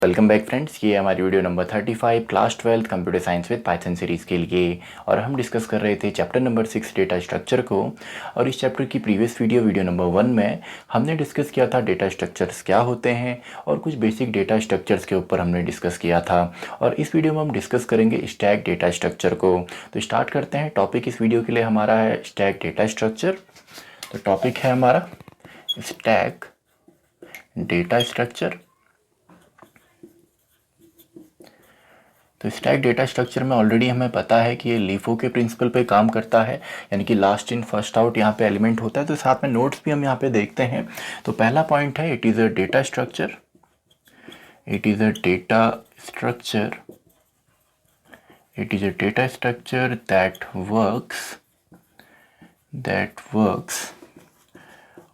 Welcome back friends, ये हमारी video number 35 class 12 computer science with Python series के लिए। और हम डिस्कस कर रहे थे चैप्टर नंबर 6 डेटा स्ट्रक्चर को। और इस चैप्टर की प्रीवियस वीडियो नंबर 1 में हमने डिस्कस किया था डेटा स्ट्रक्चर्स क्या होते हैं और कुछ बेसिक डेटा स्ट्रक्चर्स के ऊपर हमने डिस्कस किया था। और इस वीडियो में हम डिस्कस करेंगे स्टैक डेटा स्ट्रक्चर को। तो स्टार्ट करते हैं। टॉपिक इस वीडियो के लिए हमारा है स्टैक डेटा स्ट्रक्चर। तो टॉपिक है हमारा स्टैक डेटा स्ट्रक्चर। तो स्टैक डेटा स्ट्रक्चर में ऑलरेडी हमें पता है कि ये लीफो के प्रिंसिपल पे काम करता है, यानी कि लास्ट इन फर्स्ट आउट यहाँ पे एलिमेंट होता है। तो साथ में नोट्स भी हम यहाँ पे देखते हैं। तो पहला पॉइंट है it is a data structure. It is a data structure. It is a data structure that works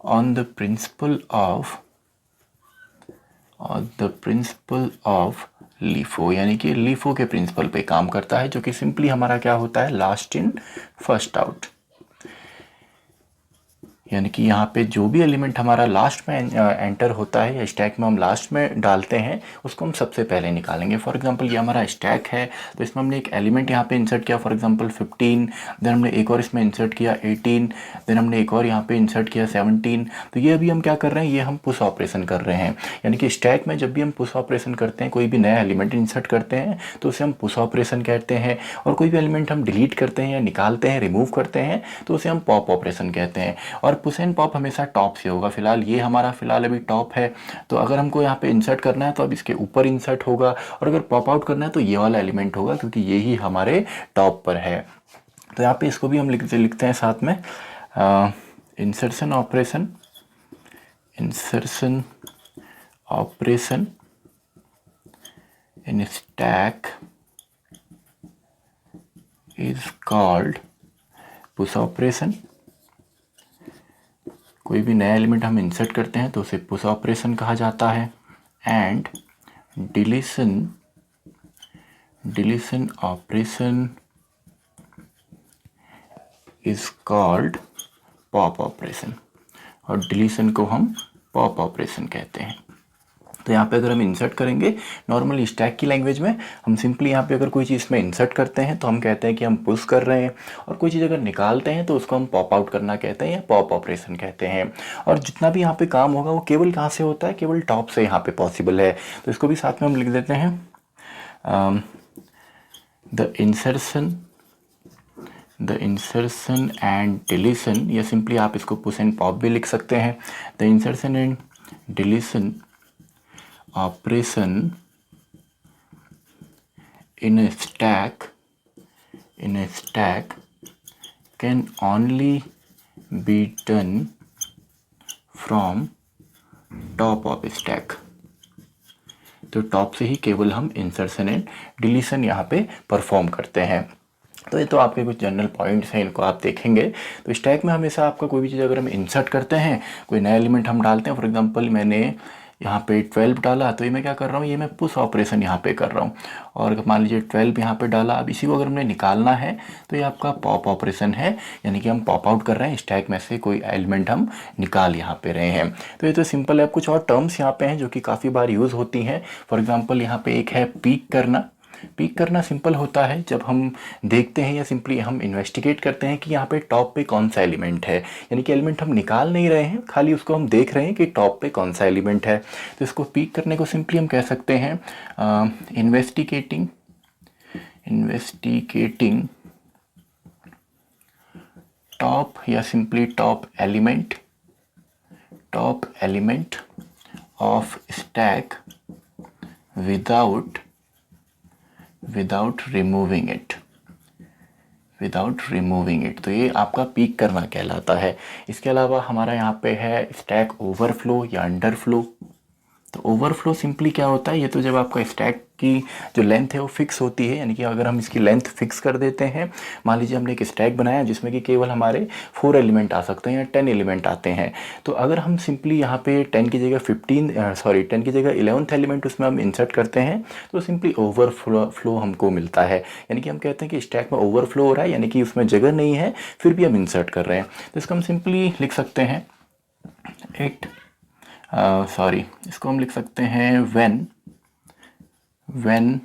on the principle of LIFO, यानी कि लीफो के प्रिंसिपल पे काम करता है, जो कि सिंपली हमारा क्या होता है, लास्ट इन फर्स्ट आउट। यानी कि यहाँ पे जो भी एलिमेंट हमारा लास्ट में एंटर होता है या स्टैक में हम लास्ट में डालते हैं, उसको हम सबसे पहले निकालेंगे। फॉर एग्जांपल ये हमारा स्टैक है, तो इसमें हमने एक एलिमेंट यहाँ पे इंसर्ट किया, फॉर एग्जांपल 15। देन हमने एक और इसमें इंसर्ट किया 18। देन हमने एक और यहाँ पे इंसर्ट किया 17। तो ये अभी हम क्या कर रहे हैं, ये हम पुश ऑपरेशन कर रहे हैं। यानी कि स्टैक में जब भी हम पुश ऑपरेशन करते हैं, कोई भी नया एलिमेंट इंसर्ट करते हैं, तो उसे हम पुश ऑपरेशन कहते हैं। और कोई भी एलिमेंट हम डिलीट करते हैं या निकालते हैं, रिमूव करते हैं, तो उसे हम पॉप ऑपरेशन कहते हैं। और पुश एंड पॉप हमेशा टॉप से होगा। फिलहाल ये हमारा अभी टॉप है, तो अगर हमको यहाँ पे इंसर्ट करना है तो अब इसके ऊपर इंसर्ट होगा, और अगर पॉप आउट करना है तो ये वाला एलिमेंट होगा, क्योंकि ये ही हमारे टॉप पर है। तो यहाँ पे इसको भी हम लिखते हैं साथ में insertion operation. Insertion operation in stack is called push operation. कोई भी नया एलिमेंट हम इंसर्ट करते हैं तो उसे पुश ऑपरेशन कहा जाता है। And deletion operation is called pop operation, और डिलीशन को हम पॉप ऑपरेशन कहते हैं। तो यहाँ पे अगर हम इंसर्ट करेंगे नॉर्मली स्टैक की लैंग्वेज में, हम सिंपली यहाँ पे अगर कोई चीज़ में इंसर्ट करते हैं तो हम कहते हैं कि हम पुश कर रहे हैं, और कोई चीज़ अगर निकालते हैं तो उसको हम पॉप आउट करना कहते हैं या पॉप ऑपरेशन कहते हैं। और जितना भी यहाँ पे काम होगा वो केवल कहाँ से होता है, केवल टॉप से यहाँ पे पॉसिबल है। तो इसको भी साथ में हम लिख देते हैं, द इंसर्शन एंड डिलीशन, या सिंपली आप इसको पुश एंड पॉप भी लिख सकते हैं। The insertion and deletion operation in a stack can only be done from top of stack। तो टॉप से ही केवल हम इंसर्शन एंड डिलीशन यहाँ पे परफॉर्म करते हैं। तो ये तो आपके कुछ जनरल पॉइंट्स हैं, इनको आप देखेंगे। तो स्टैक में हमेशा आपका कोई भी चीज़ अगर हम इंसर्ट करते हैं, कोई नया एलिमेंट हम डालते हैं, फॉर एग्जांपल मैंने यहाँ पे 12 डाला, तो ये मैं क्या कर रहा हूँ, ये मैं पुश ऑपरेशन यहाँ पे कर रहा हूँ। और मान लीजिए 12 यहाँ पे डाला, अब इसी को अगर हमने निकालना है तो ये आपका पॉप ऑपरेशन है, यानी कि हम पॉप आउट कर रहे हैं, स्टैक में से कोई एलिमेंट हम निकाल यहाँ पे रहे हैं। तो ये तो सिंपल है। कुछ और टर्म्स यहाँ पे हैं जो कि काफ़ी बार यूज़ होती हैं। फॉर एग्जाम्पल यहाँ पे एक है पीक करना। पीक करना सिंपल होता है जब हम देखते हैं या सिंपली हम इन्वेस्टिगेट करते हैं कि यहाँ पे टॉप पे कौन सा एलिमेंट है, यानी कि एलिमेंट हम निकाल नहीं रहे हैं, खाली उसको हम देख रहे हैं कि टॉप पे कौन सा एलिमेंट है। तो इसको पीक करने को सिंपली हम कह सकते हैं इन्वेस्टिगेटिंग टॉप, या simply top element of stack without removing it. तो ये आपका पीक करना कहलाता है। इसके अलावा हमारा यहाँ पे है स्टैक ओवरफ्लो या अंडरफ्लो। तो ओवरफ्लो सिंपली क्या होता है, ये तो जब आपका स्टैक की जो लेंथ है वो फिक्स होती है, यानी कि अगर हम इसकी लेंथ फिक्स कर देते हैं, मान लीजिए हमने एक स्टैक बनाया जिसमें कि केवल हमारे 4 एलिमेंट आ सकते हैं या 10 एलिमेंट आते हैं, तो अगर हम सिंपली यहाँ पे 10 की जगह 10 की जगह 11th एलिमेंट उसमें हम इंसर्ट करते हैं, तो सिंपली ओवरफ्लो हमको मिलता है। यानी कि हम कहते हैं कि स्टैक में ओवरफ्लो हो रहा है, यानी कि उसमें जगह नहीं है, फिर भी हम इंसर्ट कर रहे हैं। तो इसको हम सिंपली लिख सकते हैं इसको हम लिख सकते हैं when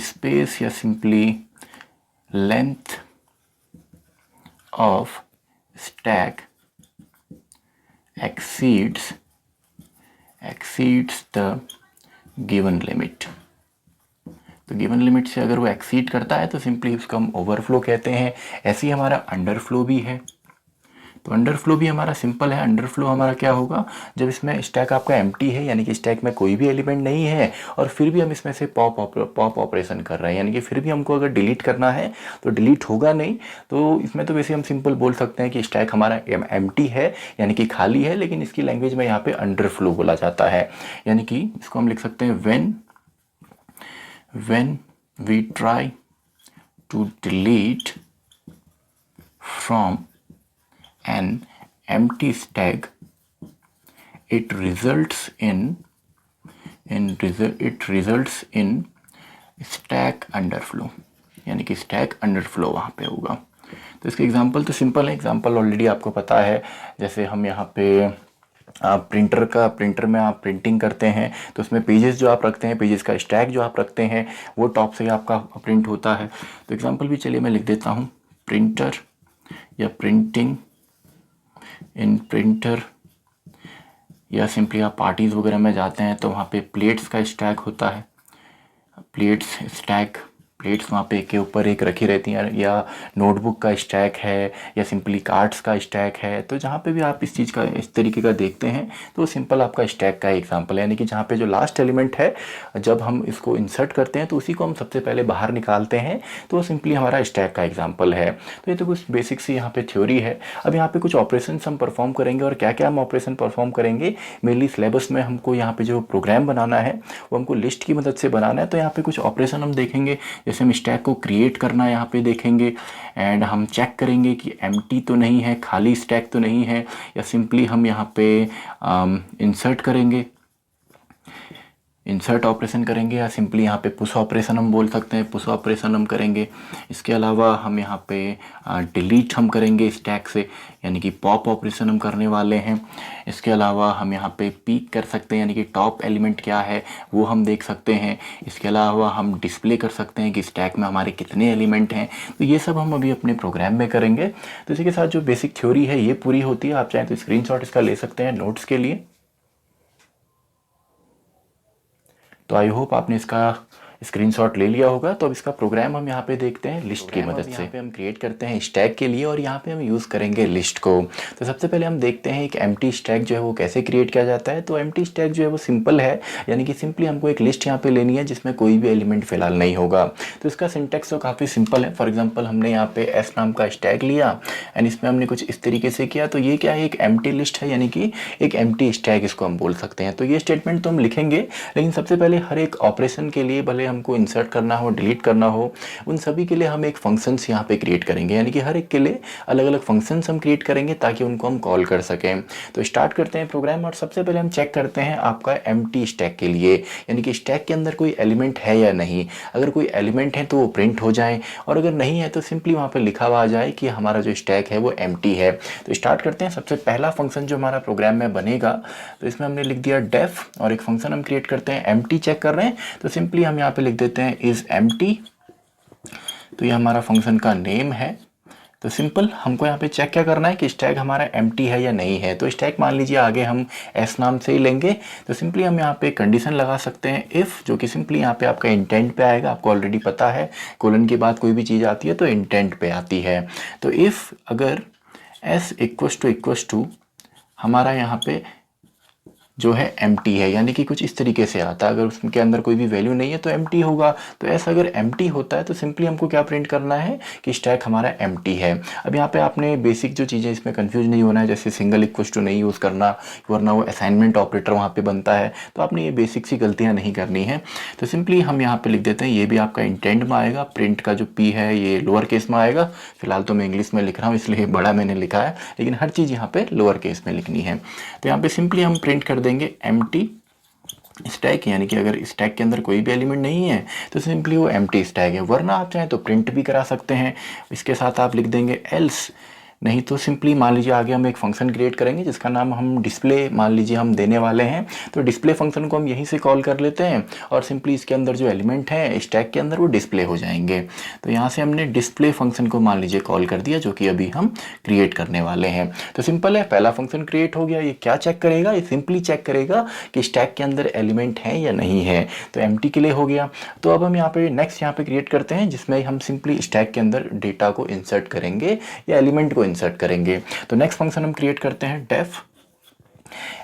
space या simply length of stack exceeds the given limit। तो गिवन लिमिट से अगर वो एक्सीड करता है तो सिंपली उसको हम ओवरफ्लो कहते हैं। ऐसे ही हमारा अंडरफ्लो भी है। तो अंडरफ्लो भी हमारा सिंपल है। अंडरफ्लो हमारा क्या होगा, जब इसमें स्टैक आपका एम्प्टी है यानी कि स्टैक में कोई भी एलिमेंट नहीं है और फिर भी हम इसमें से पॉप ऑपरेशन कर रहे हैं, यानी कि फिर भी हमको अगर डिलीट करना है तो डिलीट होगा नहीं। तो इसमें तो वैसे हम सिंपल बोल सकते हैं कि स्टैक हमारा एम्प्टी है यानी कि खाली है, लेकिन इसकी लैंग्वेज में यहाँ पे अंडरफ्लो बोला जाता है। यानी कि इसको हम लिख सकते हैं when we try to delete from an empty stack, it results in stack underflow, यानी कि स्टैक अंडरफ्लो वहाँ पे होगा। तो इसके एग्जांपल तो सिंपल है, एग्जांपल ऑलरेडी आपको पता है। जैसे हम यहाँ पे प्रिंटर में आप प्रिंटिंग करते हैं तो उसमें पेजेस जो आप रखते हैं, पेजेस का स्टैक जो आप रखते हैं वो टॉप से ही आपका प्रिंट होता है। तो एग्जांपल भी चलिए मैं लिख देता हूँ, प्रिंटर या प्रिंटिंग इन प्रिंटर, या सिंपली आप पार्टीज़ वगैरह में जाते हैं तो वहाँ पे प्लेट्स का स्टैक होता है। प्लेट्स वहाँ पे एक के ऊपर एक रखी रहती हैं, या नोटबुक का स्टैक है या सिंपली कार्ड्स का स्टैक है। तो जहाँ पे भी आप इस चीज़ का इस तरीके का देखते हैं तो सिंपल आपका स्टैक का एग्जांपल है, यानी कि जहाँ पे जो लास्ट एलिमेंट है जब हम इसको इंसर्ट करते हैं तो उसी को हम सबसे पहले बाहर निकालते हैं, तो सिंपली हमारा स्टैक का एग्जाम्पल है। तो ये तो कुछ बेसिक सी यहाँ पे थ्योरी है। अब यहाँ पे कुछ ऑपरेशन हम परफॉर्म करेंगे, और क्या क्या हम ऑपरेशन परफॉर्म करेंगे, मेनली सिलेबस में हमको यहाँ पे जो प्रोग्राम बनाना है वो हमको लिस्ट की मदद से बनाना है। तो यहाँ पे कुछ ऑपरेशन हम देखेंगे, जैसे हम स्टैक को क्रिएट करना यहाँ पे देखेंगे, एंड हम चेक करेंगे कि एम्प्टी तो नहीं है, खाली स्टैक तो नहीं है, या सिंपली हम यहाँ पे इंसर्ट ऑपरेशन करेंगे, या सिंपली यहाँ पे पुश ऑपरेशन हम बोल सकते हैं, पुश ऑपरेशन हम करेंगे। इसके अलावा हम यहाँ पे डिलीट हम करेंगे स्टैक से, यानी कि पॉप ऑपरेशन हम करने वाले हैं। इसके अलावा हम यहाँ पे पीक कर सकते हैं, यानी कि टॉप एलिमेंट क्या है वो हम देख सकते हैं। इसके अलावा हम डिस्प्ले कर सकते हैं कि स्टैक में हमारे कितने एलिमेंट हैं। तो ये सब हम अभी अपने प्रोग्राम में करेंगे। तो इसी के साथ जो बेसिक थ्योरी है ये पूरी होती है। आप चाहें तो स्क्रीनशॉट इसका ले सकते हैं नोट्स के लिए। तो आई होप आपने इसका स्क्रीनशॉट ले लिया होगा। तो अब इसका प्रोग्राम हम यहाँ पे देखते हैं लिस्ट की मदद से। यहाँ पे हम क्रिएट करते हैं स्टैक के लिए, और यहाँ पे हम यूज़ करेंगे लिस्ट को। तो सबसे पहले हम देखते हैं एक एम्प्टी स्टैक जो है वो कैसे क्रिएट किया जाता है। तो एम्प्टी स्टैक जो है वो सिंपल है, यानी कि सिंपली हमको एक लिस्ट यहाँ पे लेनी है जिसमें कोई भी एलिमेंट फिलहाल नहीं होगा। तो इसका सिंटेक्स तो काफ़ी सिंपल है। फॉर एग्जाम्पल हमने यहाँ पे एस नाम का स्टैक लिया एंड इसमें हमने कुछ इस तरीके से किया। तो ये क्या है, एक एम्प्टी लिस्ट है, यानी कि एक एम्प्टी स्टैक इसको हम बोल सकते हैं। तो ये स्टेटमेंट तो हम लिखेंगे, लेकिन सबसे पहले हर एक ऑपरेशन के लिए, भले हमको इंसर्ट करना हो, डिलीट करना हो, उन सभी के लिए हम एक फंक्शंस यहाँ पे क्रिएट करेंगे, यानी कि हर एक के लिए अलग अलग फंक्शंस हम क्रिएट करेंगे ताकि उनको हम कॉल कर सकें। तो स्टार्ट करते हैं प्रोग्राम, और सबसे पहले हम चेक करते हैं आपका एम्प्टी स्टैक के लिए, यानी कि स्टैक के अंदर कोई एलिमेंट है या नहीं। अगर कोई एलिमेंट है तो वो प्रिंट हो जाए, और अगर नहीं है तो सिंपली वहाँ पर लिखा हुआ आ जाए कि हमारा जो स्टैक है वो एम्प्टी है। तो स्टार्ट करते हैं। सबसे पहला फंक्शन जो हमारा प्रोग्राम में बनेगा, तो इसमें हमने लिख दिया डेफ, और एक फंक्शन हम क्रिएट करते हैं एम्प्टी चेक कर रहे हैं। तो सिंपली हम यहाँ पे लिख देते हैं इज एम्प्टी। तो ये हमारा फंक्शन का नेम है। तो सिंपल हमको यहाँ पे चेक क्या करना है कि स्टैक हमारा एम्प्टी है या नहीं है। तो स्टैक मान लीजिए आगे हम एस नाम से ही लेंगे। तो सिंपली हम यहाँ पे कंडीशन लगा सकते हैं इफ़, जो कि सिंपली यहाँ पे आपका इंटेंट पे आएगा। आपको ऑलरेडी पता है कोलन के बाद कोई भी चीज़ आती है तो इंटेंट पे आती है। तो इफ़ अगर एस इक्वस टू हमारा यहाँ पे जो है एम्प्टी है, यानी कि कुछ इस तरीके से आता है, अगर उसके अंदर कोई भी वैल्यू नहीं है तो एम्प्टी होगा। तो ऐसा अगर एम्प्टी होता है तो सिंपली हमको क्या प्रिंट करना है कि स्टैक हमारा एम्प्टी है। अब यहाँ पे आपने बेसिक जो चीज़ें, इसमें कंफ्यूज नहीं होना है, जैसे सिंगल इक्वल टू नहीं यूज़ करना, वरना वो असाइनमेंट ऑपरेटर वहाँ पे बनता है। तो आपने ये बेसिक सी गलतियाँ नहीं करनी है। तो सिंपली हम यहाँ पे लिख देते हैं, ये भी आपका इंटेंट में आएगा, प्रिंट का जो पी है ये लोअर केस में आएगा। फिलहाल तो मैं इंग्लिश में लिख रहा हूँ इसलिए बड़ा मैंने लिखा है, लेकिन हर चीज़ यहाँ पे लोअर केस में लिखनी है। तो यहाँ पे सिंपली हम प्रिंट कर देंगे एम्प्टी स्टैक, यानी कि अगर स्टैक के अंदर कोई भी एलिमेंट नहीं है तो सिंपली वो एम्प्टी स्टैक है। वरना आप चाहें तो प्रिंट भी करा सकते हैं। इसके साथ आप लिख देंगे एल्स नहीं तो सिंपली मान लीजिए आगे हम एक फंक्शन क्रिएट करेंगे जिसका नाम हम डिस्प्ले मान लीजिए हम देने वाले हैं। तो डिस्प्ले फंक्शन को हम यहीं से कॉल कर लेते हैं और सिंपली इसके अंदर जो एलिमेंट है स्टैक के अंदर वो डिस्प्ले हो जाएंगे। तो यहाँ से हमने डिस्प्ले फंक्शन को मान लीजिए कॉल कर दिया, जो कि अभी हम क्रिएट करने वाले हैं। तो सिंपल है, पहला फंक्शन क्रिएट हो गया। ये क्या चेक करेगा? ये सिंपली चेक करेगा कि स्टैक के अंदर एलिमेंट है या नहीं है। तो एम्प्टी के लिए हो गया। तो अब हम यहाँ पे नेक्स्ट यहाँ पे क्रिएट करते हैं जिसमें हम सिंपली स्टैक के अंदर डेटा को इंसर्ट करेंगे या एलिमेंट को इंसर्ट करेंगे। तो नेक्स्ट फंक्शन हम क्रिएट करते हैं डेफ,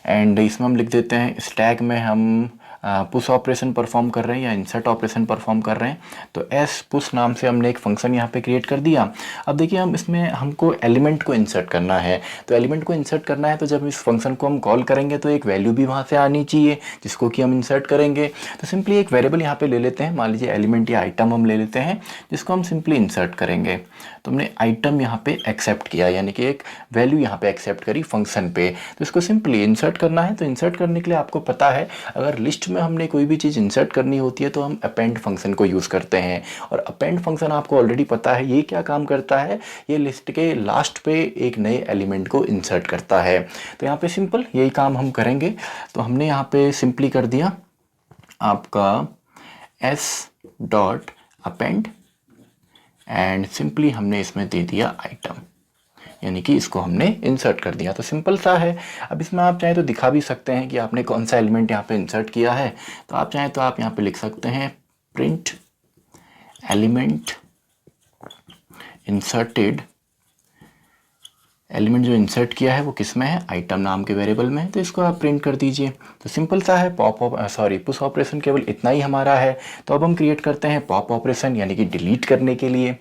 एंड इसमें हम लिख देते हैं स्टैक में हम पुश ऑपरेशन परफॉर्म कर रहे हैं या इंसर्ट ऑपरेशन परफॉर्म कर रहे हैं। तो एस पुश नाम से हमने एक फंक्शन यहाँ पे क्रिएट कर दिया। अब देखिए हम इसमें हमको एलिमेंट को इंसर्ट करना है। तो एलिमेंट को इंसर्ट करना है तो जब इस फंक्शन को हम कॉल करेंगे तो एक वैल्यू भी वहाँ से आनी चाहिए जिसको कि हम इंसर्ट करेंगे। तो सिंपली एक वेरिएबल यहाँ पे ले लेते हैं, मान लीजिए एलिमेंट या आइटम हम ले लेते हैं जिसको हम सिंपली इंसर्ट करेंगे। तो हमने आइटम यहाँ पे एक्सेप्ट किया, यानी कि एक वैल्यू यहाँ पे एक्सेप्ट करी फंक्शन पे। तो इसको सिंपली इंसर्ट करना है। तो इंसर्ट करने के लिए आपको पता है अगर लिस्ट में हमने कोई भी चीज़ इंसर्ट करनी होती है तो हम अपेंड फंक्शन को यूज़ करते हैं। और अपेंड फंक्शन आपको ऑलरेडी पता है ये क्या काम करता है, ये लिस्ट के लास्ट पे एक नए एलिमेंट को इंसर्ट करता है। तो यहाँ पे सिंपल यही काम हम करेंगे। तो हमने यहाँ पे सिंपली कर दिया आपका S dot append and simply हमने इसमें दे दिया आइटम, यानी कि इसको हमने इंसर्ट कर दिया। तो सिंपल सा है। अब इसमें आप चाहें तो दिखा भी सकते हैं कि आपने कौन सा एलिमेंट यहाँ पे इंसर्ट किया है। तो आप चाहें तो आप यहाँ पे लिख सकते हैं प्रिंट एलिमेंट इंसर्टेड। एलिमेंट जो इंसर्ट किया है वो किस में है? आइटम नाम के वेरिएबल में है। तो इसको आप प्रिंट कर दीजिए। तो सिंपल सा है। पुश ऑपरेशन केवल इतना ही हमारा है। तो अब हम क्रिएट करते हैं पॉप ऑपरेशन, यानी कि डिलीट करने के लिए।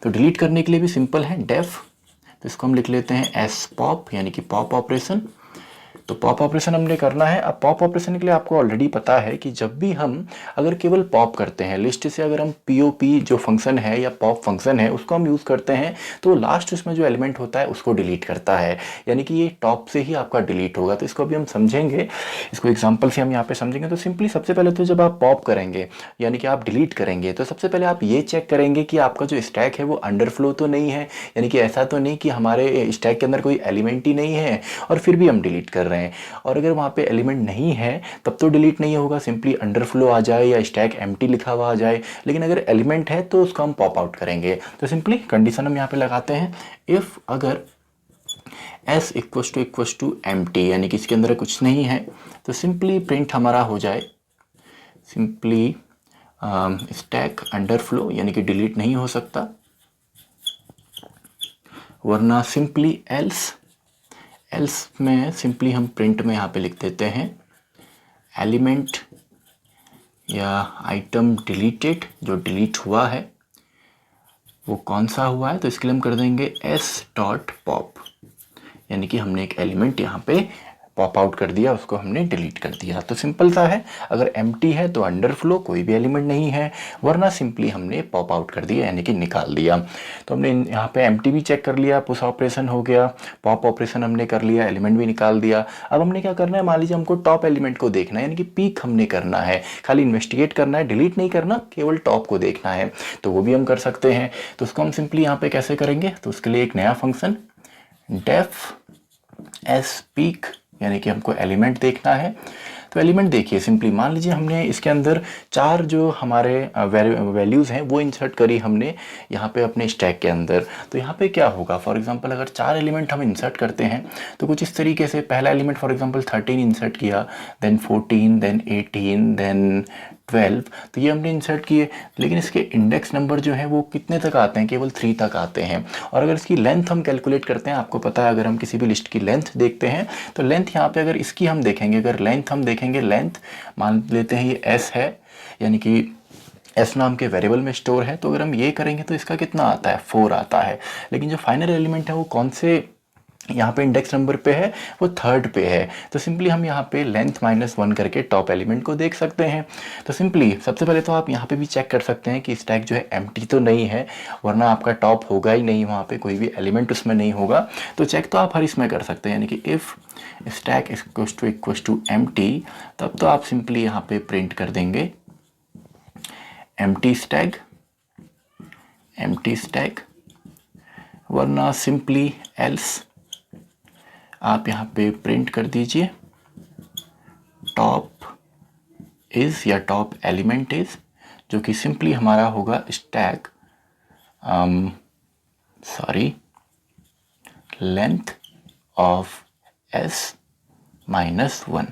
तो डिलीट करने के लिए भी सिंपल है डेफ। तो इसको हम लिख लेते हैं एस पॉप, यानी कि पॉप ऑपरेशन। तो पॉप ऑपरेशन हमने करना है। अब पॉप ऑपरेशन के लिए आपको ऑलरेडी पता है कि जब भी हम अगर केवल पॉप करते हैं लिस्ट से, अगर हम पीओपी जो फंक्शन है या पॉप फंक्शन है उसको हम यूज़ करते हैं तो लास्ट उसमें जो एलिमेंट होता है उसको डिलीट करता है, यानी कि ये टॉप से ही आपका डिलीट होगा। तो इसको अभी हम समझेंगे, इसको एग्जाम्पल से हम यहाँ पे समझेंगे। तो सिंपली सबसे पहले तो जब आप पॉप करेंगे यानी कि आप डिलीट करेंगे तो सबसे पहले आप ये चेक करेंगे कि आपका जो स्टैक है वो अंडरफ्लो तो नहीं है, यानी कि ऐसा तो नहीं कि हमारे स्टैक के अंदर कोई एलिमेंट ही नहीं है और फिर भी हम डिलीट कर रहे हैं। और अगर वहाँ पे एलिमेंट नहीं है तब तो डिलीट नहीं होगा, सिंपली अंडरफ्लो आ जाए या स्टैक एम्प्टी लिखा हुआ आ जाए। लेकिन अगर एलिमेंट है तो उसको हम पॉप आउट करेंगे। तो सिंपली कंडीशन हम यहाँ पे लगाते हैं इफ़ अगर s इक्वल्स टू एम्प्टी, यानी कि इसके अंदर कुछ नहीं है, तो सिंपली प्रिंट हमारा हो जाए सिंपली स्टैक अंडरफ्लो, यानी कि डिलीट नहीं हो सकता, वरना सिंपली एल्स में सिंपली हम प्रिंट में यहाँ पे लिख देते हैं एलिमेंट या आइटम डिलीटेड, जो डिलीट हुआ है वो कौन सा हुआ है। तो इसके लिए हम कर देंगे एस डॉट पॉप, यानी कि हमने एक एलिमेंट यहाँ पे पॉप आउट कर दिया, उसको हमने डिलीट कर दिया। तो सिंपल सा है, अगर एम्प्टी है तो अंडरफ्लो कोई भी एलिमेंट नहीं है, वरना सिंपली हमने पॉप आउट कर दिया, यानी कि निकाल दिया। तो हमने यहाँ पे एम्प्टी भी चेक कर लिया, पुश ऑपरेशन हो गया, पॉप ऑपरेशन हमने कर लिया, एलिमेंट भी निकाल दिया। अब हमने क्या करना है, मान लीजिए हमको टॉप एलिमेंट को देखना है, यानी कि पीक हमने करना है, खाली इन्वेस्टिगेट करना है, डिलीट नहीं करना, केवल टॉप को देखना है। तो वो भी हम कर सकते हैं। तो उसको हम सिंपली यहाँ पे कैसे करेंगे, तो उसके लिए एक नया फंक्शन डेफ एस पीक, यानी कि हमको एलिमेंट देखना है। तो एलिमेंट देखिए, सिंपली मान लीजिए हमने इसके अंदर 4 जो हमारे वैल्यूज़ हैं वो इंसर्ट करी हमने यहाँ पे अपने स्टैक के अंदर। तो यहाँ पे क्या होगा, फॉर एग्जांपल अगर 4 एलिमेंट हम इंसर्ट करते हैं तो कुछ इस तरीके से, पहला एलिमेंट फॉर एग्जांपल 13 इंसर्ट किया, देन 14, देन 18, देन 12, तो ये हमने इंसर्ट किए। लेकिन इसके इंडेक्स नंबर जो है वो कितने तक आते हैं, केवल 3 तक आते हैं। और अगर इसकी लेंथ हम कैलकुलेट करते हैं, आपको पता है अगर हम किसी भी लिस्ट की लेंथ देखते हैं तो लेंथ यहाँ पे अगर इसकी हम देखेंगे, अगर लेंथ हम देखेंगे, लेंथ मान लेते हैं ये s है, यानी कि s नाम के वेरिएबल में स्टोर है। तो अगर हम ये करेंगे तो इसका कितना आता है, 4 आता है। लेकिन जो फाइनल एलिमेंट है वो कौन से यहाँ पे इंडेक्स नंबर पे है, वो 3rd पे है। तो सिंपली हम यहाँ पे लेंथ -1 करके टॉप एलिमेंट को देख सकते हैं। तो सिंपली सबसे पहले तो आप यहाँ पे भी चेक कर सकते हैं कि स्टैक जो है एम्प्टी तो नहीं है, वरना आपका टॉप होगा ही नहीं, वहाँ पे कोई भी एलिमेंट उसमें नहीं होगा। तो चेक तो आप हर इसमें कर सकते हैं, यानी कि if stack equals to empty, तब तो आप सिंपली यहाँ पे प्रिंट कर देंगे एम्प्टी स्टैक वरना सिंपली एल्स आप यहाँ पे प्रिंट कर दीजिए टॉप इज या टॉप एलिमेंट इज, जो कि सिंपली हमारा होगा स्टैक लेंथ ऑफ s-1,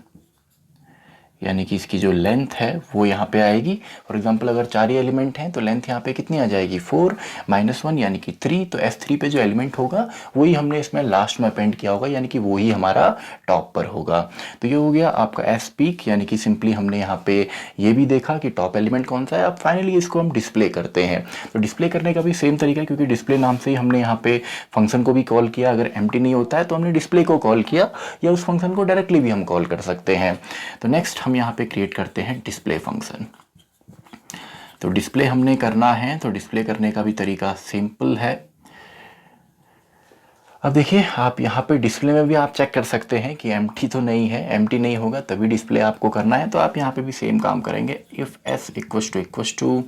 यानी कि इसकी जो लेंथ है वो यहाँ पे आएगी। फॉर एग्जांपल अगर 4 ही एलिमेंट हैं तो लेंथ यहाँ पे कितनी आ जाएगी 4 - 1 यानी कि 3। तो S3 पे जो एलिमेंट होगा वही हमने इसमें लास्ट में अपेंड किया होगा, यानी कि वही हमारा टॉप पर होगा। तो ये हो गया आपका S पीक, यानी कि सिंपली हमने यहाँ पे ये भी देखा कि टॉप एलिमेंट कौन सा है। अब फाइनली इसको हम डिस्प्ले करते हैं। तो डिस्प्ले करने का भी सेम तरीका है, क्योंकि डिस्प्ले नाम से ही हमने यहाँ पे फंक्शन को भी कॉल किया। अगर एम्प्टी नहीं होता है तो हमने डिस्प्ले को कॉल किया, या उस फंक्शन को डायरेक्टली भी हम कॉल कर सकते हैं। तो नेक्स्ट हम यहाँ पे क्रिएट करते हैं डिस्प्ले फंक्शन। तो डिस्प्ले हमने करना है, तो डिस्प्ले करने का भी तरीका सिंपल है। अब देखिए आप यहाँ पे डिस्प्ले में भी आप चेक कर सकते हैं कि एम्प्टी तो नहीं है, एम्प्टी नहीं होगा तभी डिस्प्ले आपको करना है। तो आप यहाँ पे भी सेम काम करेंगे। If s equals to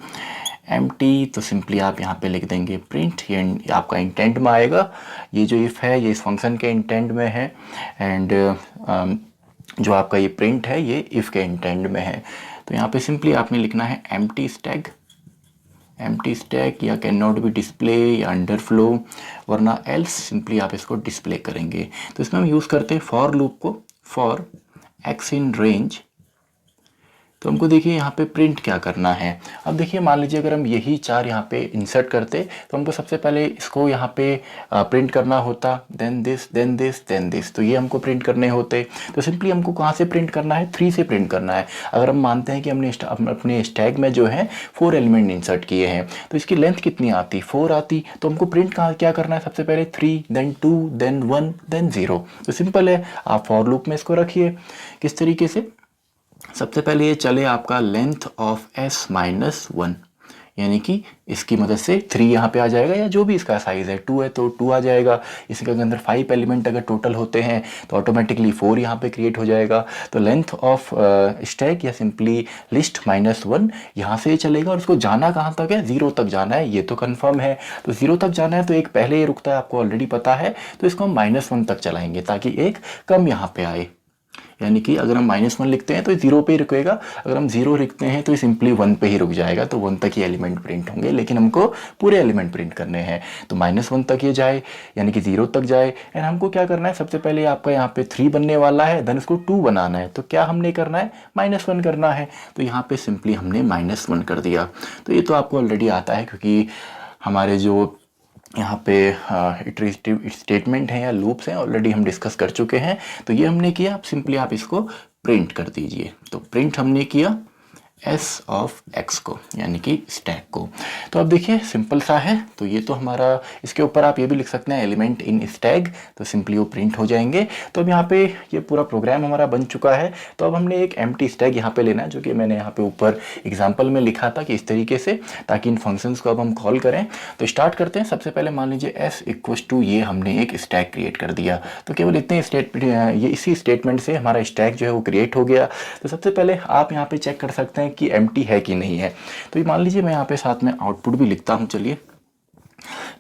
empty, तो सिंपली आप यहाँ पे लिख देंगे प्रिंट। ये आपका इंटेंट में आएगा। ये जो इफ़ है ये इस फंक्शन के इंटेंट में है, एंड जो आपका ये प्रिंट है ये इफ़ के इंटेंट में है। तो यहाँ पे सिंपली आपने लिखना है एम्प्टी स्टैक या कैन नॉट बी डिस्प्ले या अंडरफ्लो, वरना एल्स सिंपली आप इसको डिस्प्ले करेंगे। तो इसमें हम यूज़ करते हैं फॉर लूप को, फॉर एक्स इन रेंज। तो हमको देखिए यहाँ पे प्रिंट क्या करना है। अब देखिए मान लीजिए अगर हम यही 4 यहाँ पे इंसर्ट करते तो हमको सबसे पहले इसको यहाँ पे प्रिंट करना होता, then this then this then this, तो ये हमको प्रिंट करने होते। तो सिंपली हमको कहाँ से प्रिंट करना है, 3 से प्रिंट करना है। अगर हम मानते हैं कि हमने अपने स्टैक में जो है 4 एलिमेंट इंसर्ट किए हैं, तो इसकी लेंथ कितनी आती, 4 आती। तो हमको प्रिंट क्या करना है, सबसे पहले 3 देन 2 देन 1 देन 0। तो सिंपल है, आप फॉर लूप में इसको रखिए। किस तरीके से, सबसे पहले ये चले आपका लेंथ ऑफ s-1, यानी कि इसकी मदद से 3 यहाँ पे आ जाएगा, या जो भी इसका साइज़ है 2 है तो 2 आ जाएगा। इसके अंदर 5 एलिमेंट अगर टोटल होते हैं तो ऑटोमेटिकली 4 यहाँ पे क्रिएट हो जाएगा। तो लेंथ ऑफ स्टैक या सिंपली लिस्ट -1 यहाँ से चलेगा। और उसको जाना कहाँ तक है, 0 तक जाना है, ये तो कंफर्म है। तो 0 तक जाना है तो एक पहले ये रुकता है, आपको ऑलरेडी पता है। तो इसको हम -1 तक चलाएंगे ताकि एक कम यहाँ पे आए, यानी कि अगर हम -1 लिखते हैं तो 0 पे ही रुकेगा। अगर हम 0 लिखते हैं तो सिंपली 1 पे ही रुक जाएगा। तो 1 तक ही एलिमेंट प्रिंट होंगे, लेकिन हमको पूरे एलिमेंट प्रिंट करने हैं। तो -1 तक ये जाए, यानी कि 0 तक जाए। एंड हमको क्या करना है, सबसे पहले आपका यहाँ पे 3 बनने वाला है, देन इसको 2 बनाना है। तो क्या हमने करना है, -1 करना है। तो यहाँ पे सिंपली हमने -1 कर दिया। तो ये तो आपको ऑलरेडी आता है, क्योंकि हमारे जो यहाँ पे इटरेटिव स्टेटमेंट हैं या लूप्स हैं ऑलरेडी हम डिस्कस कर चुके हैं। तो ये हमने किया। अब सिंपली आप इसको प्रिंट कर दीजिए। तो प्रिंट हमने किया s ऑफ x को, यानी कि स्टैक को। तो अब देखिए सिंपल सा है। तो ये तो हमारा, इसके ऊपर आप ये भी लिख सकते हैं एलिमेंट इन स्टैक, तो सिंपली वो प्रिंट हो जाएंगे। तो अब यहाँ पे ये पूरा प्रोग्राम हमारा बन चुका है। तो अब हमने एक एम्प्टी स्टैक यहाँ पे लेना है, जो कि मैंने यहाँ पे ऊपर एग्जाम्पल में लिखा था कि इस तरीके से, ताकि इन फंक्शंस को अब हम कॉल करें। तो स्टार्ट करते हैं। सबसे पहले मान लीजिए s इक्वल्स टू, ये हमने एक स्टैक क्रिएट कर दिया। तो केवल इतने ये इसी स्टेटमेंट से हमारा स्टैक जो है वो क्रिएट हो गया। तो सबसे पहले आप यहाँ पे चेक कर सकते हैं कि एम्प्टी है कि नहीं है। तो ये मान लीजिए मैं यहाँ पे साथ में आउटपुट भी लिखता हूँ। चलिए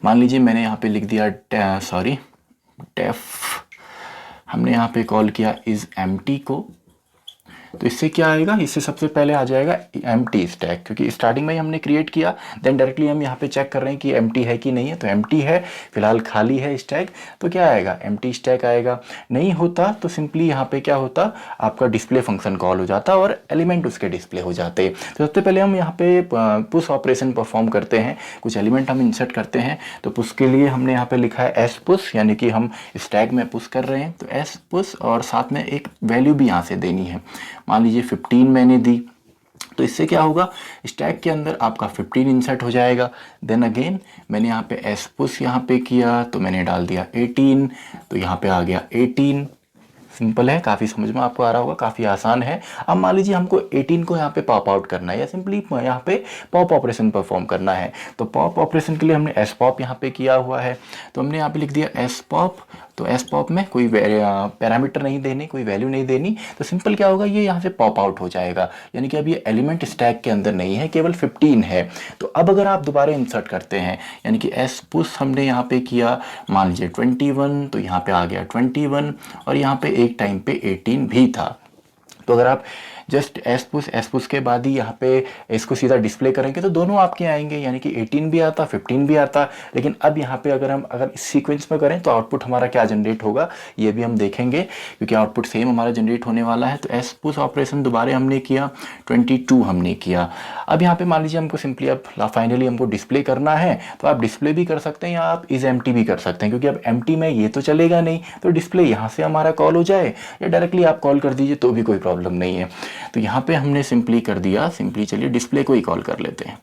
मान लीजिए मैंने यहाँ पे लिख दिया डेफ, हमने यहाँ पे कॉल किया इज एम्प्टी को। तो इससे क्या आएगा, इससे सबसे पहले आ जाएगा एम्प्टी स्टैक, क्योंकि स्टार्टिंग में ही हमने क्रिएट किया। देन डायरेक्टली हम यहाँ पे चेक कर रहे हैं कि एम्प्टी है कि नहीं है। तो एम्प्टी है, फिलहाल खाली है स्टैक। तो क्या आएगा, एम्प्टी स्टैक आएगा। नहीं होता तो सिंपली यहाँ पे क्या होता, आपका डिस्प्ले फंक्शन कॉल हो जाता और एलिमेंट उसके डिस्प्ले हो जाते। तो सबसे पहले हम यहाँ पे पुश ऑपरेशन परफॉर्म करते हैं, कुछ एलिमेंट हम इंसर्ट करते हैं। तो पुश के लिए हमने यहाँ पे लिखा है एस पुश, यानी कि हम स्टैक में पुश कर रहे हैं। तो एस पुश, और साथ में एक वैल्यू भी यहाँ से देनी है। मान लीजिए 15 मैंने दी। तो इससे क्या होगा, स्टैक के अंदर आपका 15 इंसर्ट हो जाएगा। देन अगेन मैंने यहाँ पे एस पुश यहाँ पे किया, तो मैंने डाल दिया 18, तो यहाँ पे आ गया 18। सिंपल है, काफ़ी समझ में आपको आ रहा होगा, काफ़ी आसान है। अब मान लीजिए हमको 18 को यहाँ पे पॉप आउट करना है, या सिंपली यहाँ पे पॉप ऑपरेशन परफॉर्म करना है। तो पॉप ऑपरेशन के लिए हमने एस पॉप यहाँ पे किया हुआ है। तो हमने यहाँ पे लिख दिया एस पॉप, तो एस पॉप में कोई पैरामीटर नहीं देनी, कोई वैल्यू नहीं देनी, तो सिंपल क्या होगा, ये यहाँ से पॉप आउट हो जाएगा, यानी कि अब ये एलिमेंट स्टैक के अंदर नहीं है, केवल 15 है। तो अब अगर आप दोबारा इंसर्ट करते हैं, यानी कि एस पुश हमने यहाँ पे किया, मान लीजिए 21, तो यहाँ पे आ गया 21 और यहाँ पे एक टाइम पे 18 भी था। तो अगर आप जस्ट एस पुश के बाद ही यहाँ पे इसको सीधा डिस्प्ले करेंगे तो दोनों आपके आएंगे, यानी कि 18 भी आता, 15 भी आता। लेकिन अब यहाँ पे अगर इस सीक्वेंस में करें तो आउटपुट हमारा क्या जनरेट होगा ये भी हम देखेंगे, क्योंकि आउटपुट सेम हमारा जनरेट होने वाला है। तो एस पुश ऑपरेशन दोबारा हमने किया, 22 हमने किया। अब यहाँ पे मान लीजिए हमको सिंपली अब फाइनली हमको डिस्प्ले करना है, तो आप डिस्प्ले भी कर सकते हैं या आप इज एम्प्टी भी कर सकते हैं, क्योंकि अब एम्प्टी में ये तो चलेगा नहीं, तो डिस्प्ले यहाँ से हमारा कॉल हो जाए या डायरेक्टली आप कॉल कर दीजिए तो भी कोई प्रॉब्लम नहीं है। तो यहाँ पे हमने सिंपली कर दिया, सिंपली चलिए डिस्प्ले को ही कॉल कर लेते हैं।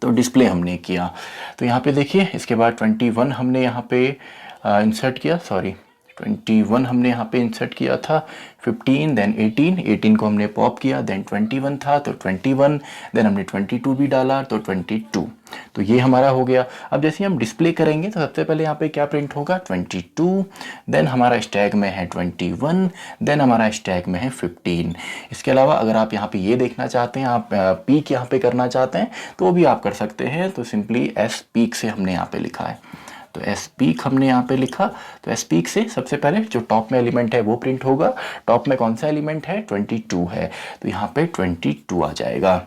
तो डिस्प्ले हमने किया, तो यहाँ पे देखिए इसके बाद 21 हमने यहाँ पे इंसर्ट किया, 21 हमने यहाँ पे इंसर्ट किया था, 15 देन 18 को हमने पॉप किया, देन 21 था तो 21, देन हमने 22 भी डाला तो 22। तो ये हमारा हो गया। अब जैसे हम डिस्प्ले करेंगे तो सबसे पहले यहाँ पे क्या प्रिंट होगा, 22, देन हमारा स्टैक में है 21, देन हमारा स्टैक में है 15। इसके अलावा अगर आप यहाँ पे ये देखना चाहते हैं, आप पीक यहाँ पे करना चाहते हैं तो वो भी आप कर सकते हैं। तो सिंपली एस पीक से हमने यहाँ पे लिखा है, तो एस पीक हमने यहाँ पे लिखा। तो एस पीक से सबसे पहले जो टॉप में एलिमेंट है वो प्रिंट होगा। टॉप में कौन सा एलिमेंट है, 22 है, तो यहाँ पे 22 आ जाएगा।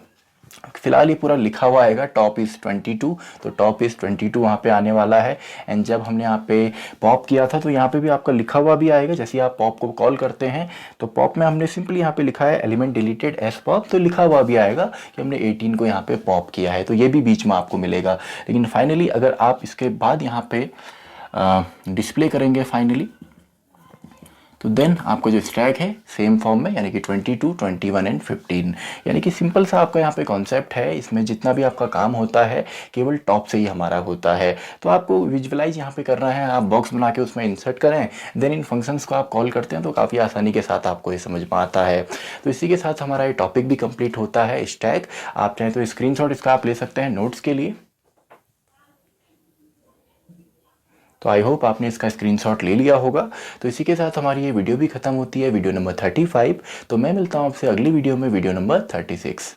फिलहाल ये पूरा लिखा हुआ आएगा, टॉप इज़ 22, तो टॉप इज़ 22 वहाँ पे आने वाला है। एंड जब हमने यहाँ पे पॉप किया था तो यहाँ पे भी आपका लिखा हुआ भी आएगा। जैसे आप पॉप को कॉल करते हैं तो पॉप में हमने सिंपली यहाँ पे लिखा है एलिमेंट डिलीटेड एस पॉप, तो लिखा हुआ भी आएगा कि हमने 18 को यहाँ पे पॉप किया है, तो ये भी बीच में आपको मिलेगा। लेकिन फाइनली अगर आप इसके बाद यहाँ पे डिस्प्ले करेंगे फाइनली, तो देन आपका जो स्टैक है सेम फॉर्म में, यानी कि 22, 21 एंड 15, यानी कि सिंपल सा आपका यहाँ पे कॉन्सेप्ट है। इसमें जितना भी आपका काम होता है केवल टॉप से ही हमारा होता है। तो आपको विजुअलाइज यहाँ पे करना है, आप बॉक्स बना के उसमें इंसर्ट करें, देन इन फंक्शंस को आप कॉल करते हैं तो काफ़ी आसानी के साथ आपको ये समझ में आता है। तो इसी के साथ हमारा ये टॉपिक भी कंप्लीट होता है, स्टैक। आप चाहें तो स्क्रीनशॉट इसका आप ले सकते हैं नोट्स के लिए। तो आई होप आपने इसका स्क्रीनशॉट ले लिया होगा। तो इसी के साथ हमारी ये वीडियो भी खत्म होती है, वीडियो नंबर 35। तो मैं मिलता हूँ आपसे अगली वीडियो में, वीडियो नंबर 36।